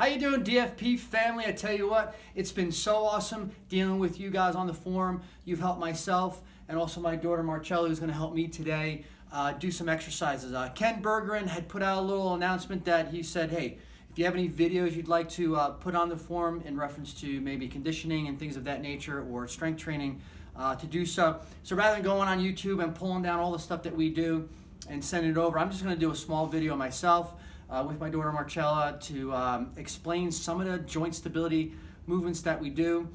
How you doing, DFP family? I tell you what, it's been so awesome dealing with you guys on the forum. You've helped myself and also my daughter Marcella, who's going to help me today do some exercises. Ken Bergeron had put out a little announcement that he said, hey, if you have any videos you'd like to put on the forum in reference to maybe conditioning and things of that nature or strength training, to do so. So rather than going on YouTube and pulling down all the stuff that we do and sending it over, I'm just going to do a small video myself with my daughter Marcella to explain some of the joint stability movements that we do.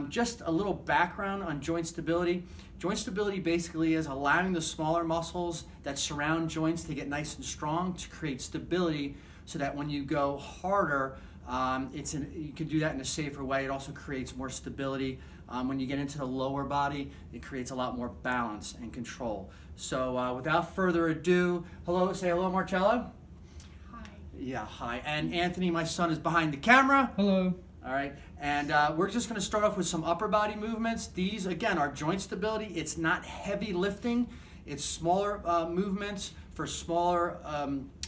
Just a little background on joint stability. Joint stability basically is allowing the smaller muscles that surround joints to get nice and strong to create stability so that when you go harder, you can do that in a safer way. It also creates more stability. When you get into the lower body, it creates a lot more balance and control. So without further ado, say hello, Marcella. Hi. Yeah, hi. And Anthony, my son, is behind the camera. Hello. All right, and we're just going to start off with some upper body movements. These, again, are joint stability. It's not heavy lifting. It's smaller movements for smaller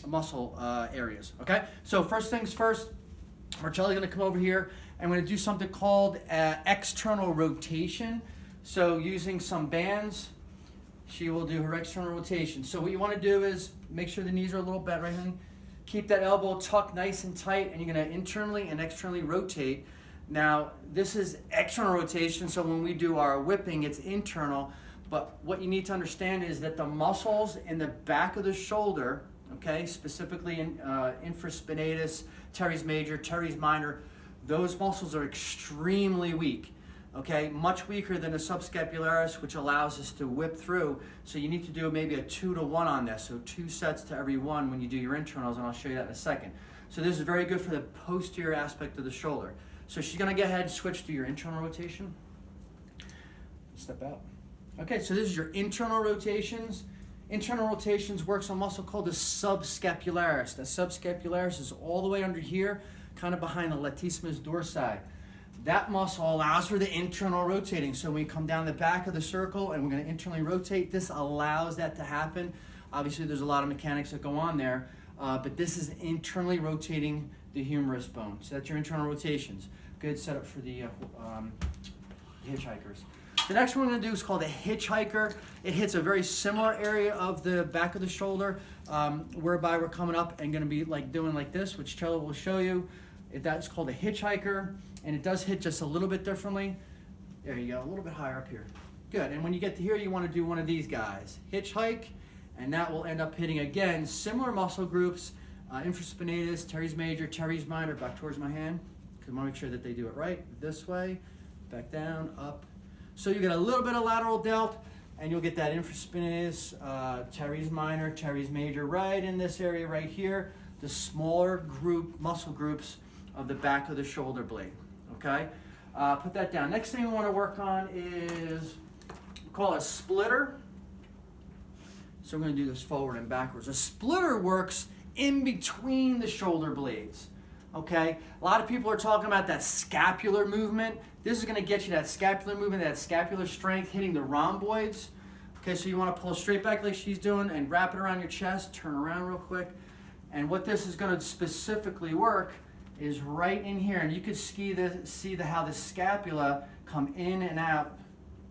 muscle areas, okay? So first things first, Marcella's going to come over here. I'm going to do something called external rotation. So using some bands, she will do her external rotation. So what you want to do is make sure the knees are a little bent, right hand. Keep that elbow tucked nice and tight, and you're going to internally and externally rotate. Now, this is external rotation, so when we do our whipping, it's internal. But what you need to understand is that the muscles in the back of the shoulder, okay, specifically in infraspinatus, teres major, teres minor, those muscles are extremely weak. Okay, much weaker than the subscapularis, which allows us to whip through. So you need to do maybe a 2-to-1 on this. So 2 sets to every 1 when you do your internals, and I'll show you that in a second. So this is very good for the posterior aspect of the shoulder. So she's gonna go ahead and switch to your internal rotation. Step out. Okay, so this is your internal rotations. Internal rotations works on a muscle called the subscapularis. The subscapularis is all the way under here, kind of behind the latissimus dorsi. That muscle allows for the internal rotating. So when we come down the back of the circle and we're going to internally rotate, this allows that to happen. Obviously, there's a lot of mechanics that go on there, but this is internally rotating the humerus bone. So that's your internal rotations. Good setup for the hitchhikers. The next one we're going to do is called a hitchhiker. It hits a very similar area of the back of the shoulder, whereby we're coming up and going to be doing like this, which Chella will show you. That's called a hitchhiker. And it does hit just a little bit differently. There you go, a little bit higher up here. Good, and when you get to here, you want to do one of these guys. Hitchhike, and that will end up hitting, again, similar muscle groups, infraspinatus, teres major, teres minor, back towards my hand, because I want to make sure that they do it right. This way, back down, up. So you get a little bit of lateral delt, and you'll get that infraspinatus, teres minor, teres major, right in this area right here, the smaller muscle groups of the back of the shoulder blade. Okay, put that down. Next thing we want to work on is call a splitter. So we're going to do this forward and backwards. A splitter works in between the shoulder blades. Okay, a lot of people are talking about that scapular movement. This is going to get you that scapular movement, that scapular strength hitting the rhomboids. Okay, so you want to pull straight back like she's doing and wrap it around your chest. Turn around real quick. And what this is going to specifically work is right in here, and you could see how the scapula come in and out.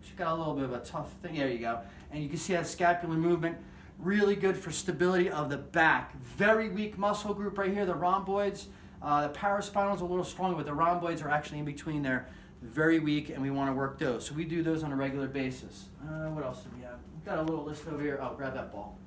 She got a little bit of a tough thing. There you go. And you can see that scapular movement, really good for stability of the back. Very weak muscle group right here, the rhomboids. The paraspinal is a little stronger, but the rhomboids are actually in between there. Very weak, and we want to work those. So we do those on a regular basis. What else do we have? We've got a little list over here. Oh, grab that ball.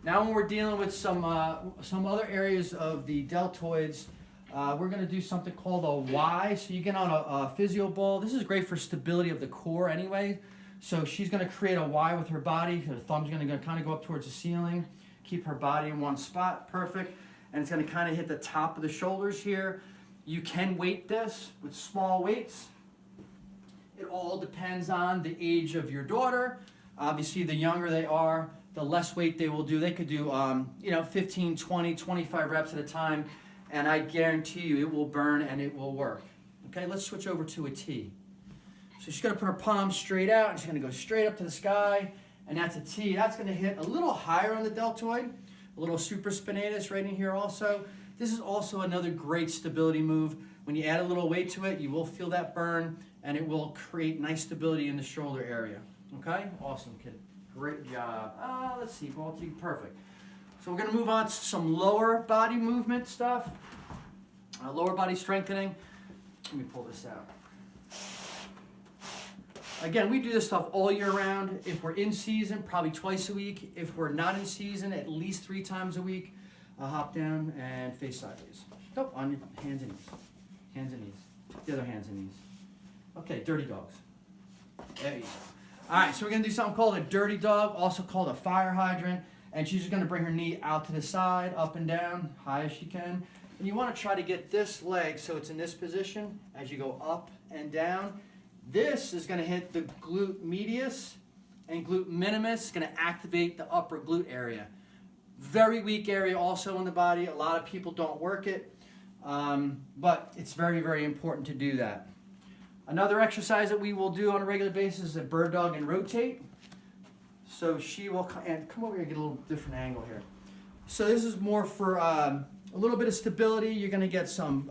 Now when we're dealing with some other areas of the deltoids, we're going to do something called a Y. So you get on a physio ball. This is great for stability of the core anyway. So she's going to create a Y with her body. Her thumb's going to kind of go up towards the ceiling. Keep her body in one spot. Perfect. And it's going to kind of hit the top of the shoulders here. You can weight this with small weights. It all depends on the age of your daughter. Obviously, the younger they are, the less weight they will do. They could do 15, 20, 25 reps at a time, and I guarantee you it will burn and it will work. Okay, let's switch over to a T. So she's going to put her palms straight out, and she's going to go straight up to the sky, and that's a T. That's going to hit a little higher on the deltoid, a little supraspinatus right in here also. This is also another great stability move. When you add a little weight to it, you will feel that burn, and it will create nice stability in the shoulder area. Okay? Awesome, kid. Great job. Let's see, Balti, perfect. So we're going to move on to some lower body movement stuff. Lower body strengthening. Let me pull this out. Again, we do this stuff all year round. If we're in season, probably twice a week. If we're not in season, at least 3 times a week. Hop down and face sideways. Nope, on your hands and knees. Hands and knees. The other hands and knees. Okay, dirty dogs. There you go. All right, so we're going to do something called a dirty dog, also called a fire hydrant. And she's just going to bring her knee out to the side, up and down, high as she can. And you want to try to get this leg so it's in this position as you go up and down. This is going to hit the glute medius and glute minimus. It's going to activate the upper glute area. Very weak area also in the body. A lot of people don't work it, but it's very, very important to do that. Another exercise that we will do on a regular basis is a bird dog and rotate. So she will, and come over here and get a little different angle here. So this is more for a little bit of stability. You're going to get some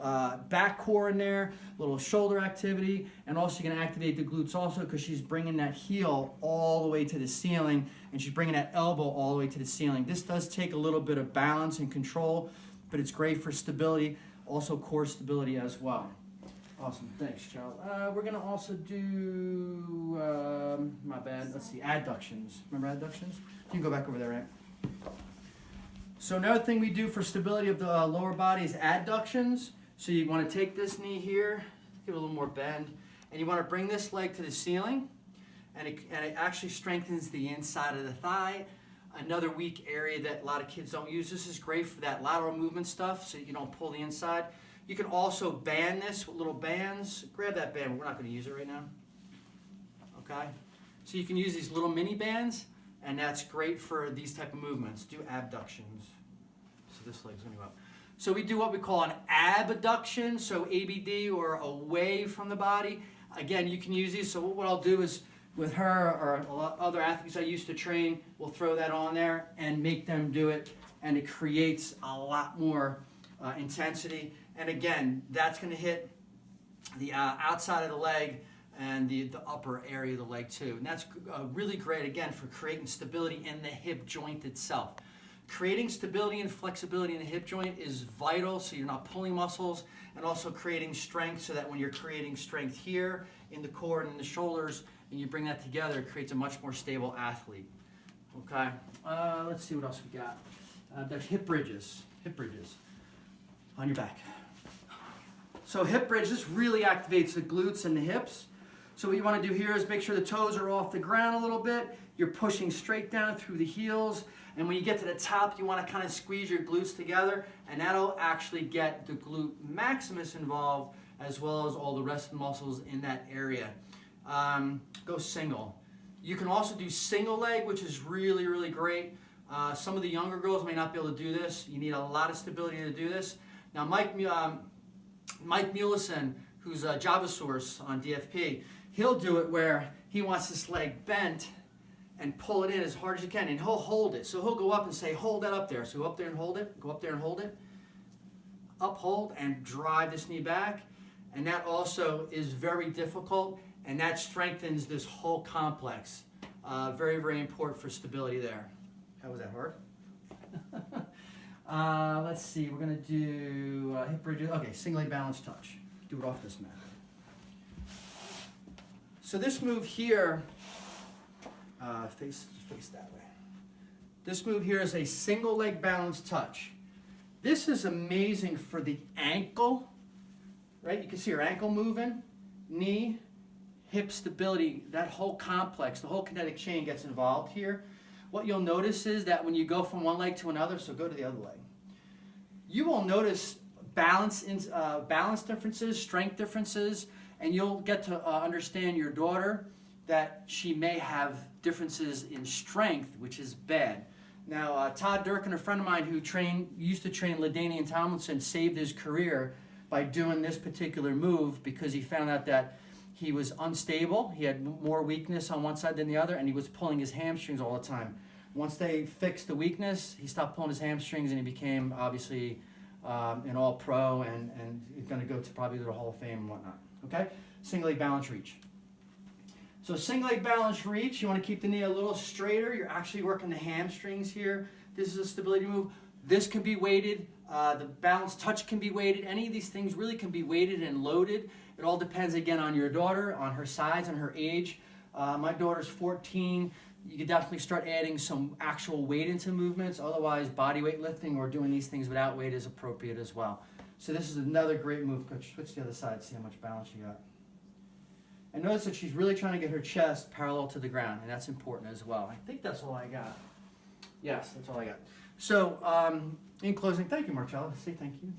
back core in there, a little shoulder activity, and also you're going to activate the glutes also because she's bringing that heel all the way to the ceiling, and she's bringing that elbow all the way to the ceiling. This does take a little bit of balance and control, but it's great for stability, also core stability as well. Awesome, thanks, child. We're going to also do, my bad, let's see, adductions. Remember adductions? You can go back over there, right? So another thing we do for stability of the lower body is adductions. So you want to take this knee here, give it a little more bend, and you want to bring this leg to the ceiling, and it actually strengthens the inside of the thigh. Another weak area that a lot of kids don't use. This is great for that lateral movement stuff so you don't pull the inside. You can also band this with little bands. Grab that band, but we're not going to use it right now. Okay? So you can use these little mini bands, and that's great for these type of movements. Do abductions. So this leg's going to go up. So we do what we call an abduction, so ABD, or away from the body. Again, you can use these. So what I'll do is with her or a lot other athletes I used to train, we'll throw that on there and make them do it, and it creates a lot more intensity. And again, that's going to hit the outside of the leg and the upper area of the leg too. And that's really great, again, for creating stability in the hip joint itself. Creating stability and flexibility in the hip joint is vital so you're not pulling muscles, and also creating strength so that when you're creating strength here in the core and in the shoulders, and you bring that together, it creates a much more stable athlete. Okay, let's see what else we got. There's hip bridges. Hip bridges on your back. So hip bridge, this really activates the glutes and the hips. So what you want to do here is make sure the toes are off the ground a little bit. You're pushing straight down through the heels. And when you get to the top, you want to kind of squeeze your glutes together. And that'll actually get the glute maximus involved, as well as all the rest of the muscles in that area. Go single. You can also do single leg, which is really, really great. Some of the younger girls may not be able to do this. You need a lot of stability to do this. Now, Mike Mulison, who's a Java Source on DFP, he'll do it where he wants this leg bent and pull it in as hard as you can, and he'll hold it. So he'll go up and say, hold that up there. So go up there and hold it, go up there and hold it, up, hold, and drive this knee back. And that also is very difficult, and that strengthens this whole complex. Very, very important for stability there. How was that, hard? Let's see, we're going to do hip bridges. Okay, single leg balance touch. Do it off this mat. So this move here, face that way. This move here is a single leg balance touch. This is amazing for the ankle, right? You can see your ankle moving, knee, hip stability, that whole complex, the whole kinetic chain gets involved here. What you'll notice is that when you go from one leg to another, so go to the other leg, you will notice balance differences, strength differences, and you'll get to understand your daughter that she may have differences in strength, which is bad. Now, Todd Durkin, a friend of mine who used to train LaDainian Tomlinson, saved his career by doing this particular move because he found out that he was unstable. He had more weakness on one side than the other, and he was pulling his hamstrings all the time. Once they fixed the weakness, he stopped pulling his hamstrings, and he became, obviously, an All-Pro, and going to go to probably the Hall of Fame and whatnot. Okay, single leg balance reach. So single leg balance reach, you want to keep the knee a little straighter. You're actually working the hamstrings here. This is a stability move. This can be weighted. The balance touch can be weighted. Any of these things really can be weighted and loaded. It all depends, again, on your daughter, on her size, and her age. My daughter's 14. You could definitely start adding some actual weight into movements. Otherwise, body weight lifting or doing these things without weight is appropriate as well. So this is another great move. Coach, switch to the other side, see how much balance you got. And notice that she's really trying to get her chest parallel to the ground, and that's important as well. I think that's all I got. Yes, that's all I got. So, in closing, thank you, Marcella. Say thank you.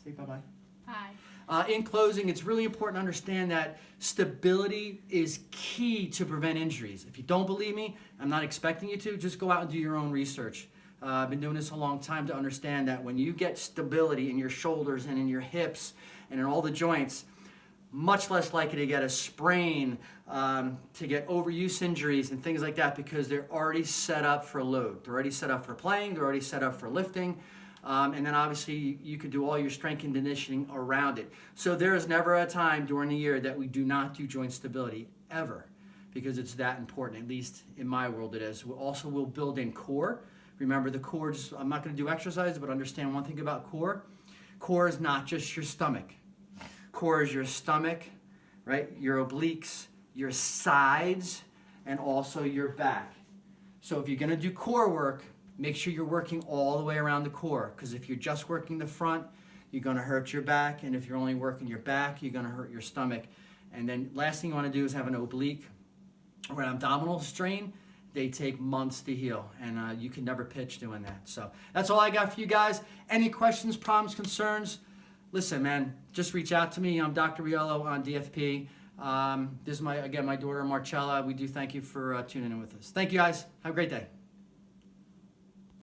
Say bye-bye. Bye. In closing, it's really important to understand that stability is key to prevent injuries. If you don't believe me, I'm not expecting you to. Just go out and do your own research. I've been doing this a long time to understand that when you get stability in your shoulders and in your hips and in all the joints, much less likely to get a sprain, to get overuse injuries and things like that, because they're already set up for load. They're already set up for playing. They're already set up for lifting. And then obviously you could do all your strength and conditioning around it. So there is never a time during the year that we do not do joint stability, ever, because it's that important. At least in my world it is. We'll build in core. Remember, the core, I'm not going to do exercise, but understand one thing about core. Core is not just your stomach. Core is your stomach, right? Your obliques, your sides, and also your back. So if you're going to do core work, make sure you're working all the way around the core, because if you're just working the front, you're going to hurt your back, and if you're only working your back, you're going to hurt your stomach. And then last thing you want to do is have an oblique or an abdominal strain. They take months to heal, and you can never pitch doing that. So that's all I got for you guys. Any questions, problems, concerns? Listen, man, just reach out to me. I'm Dr. Riolo on DFP. This is my daughter, Marcella. We do thank you for tuning in with us. Thank you, guys. Have a great day.